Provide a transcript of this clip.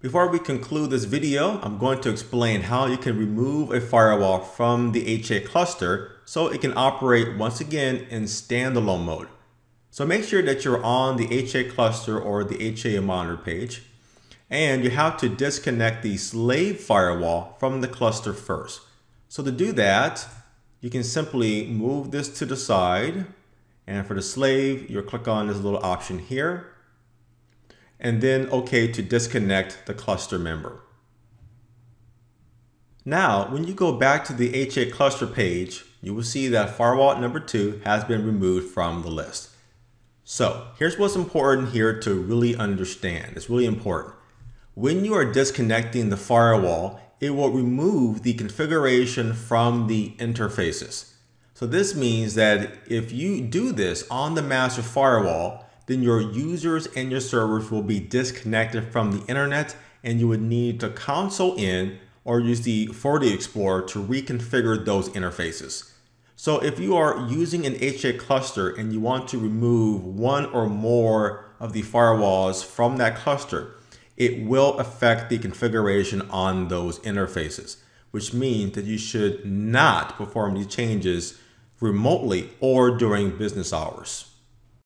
Before we conclude this video, I'm going to explain how you can remove a firewall from the HA cluster so it can operate once again in standalone mode. So make sure that you're on the HA cluster or the HA monitor page, and you have to disconnect the slave firewall from the cluster first. So to do that, you can simply move this to the side, and for the slave, you'll click on this little option here, and then OK to disconnect the cluster member. Now, when you go back to the HA cluster page, you will see that firewall number 2 has been removed from the list. So here's what's important here to really understand. It's really important. When you are disconnecting the firewall, it will remove the configuration from the interfaces. So this means that if you do this on the master firewall, then your users and your servers will be disconnected from the internet, and you would need to console in or use the FortiGate Explorer to reconfigure those interfaces. So if you are using an HA cluster and you want to remove one or more of the firewalls from that cluster, it will affect the configuration on those interfaces, which means that you should not perform these changes remotely or during business hours.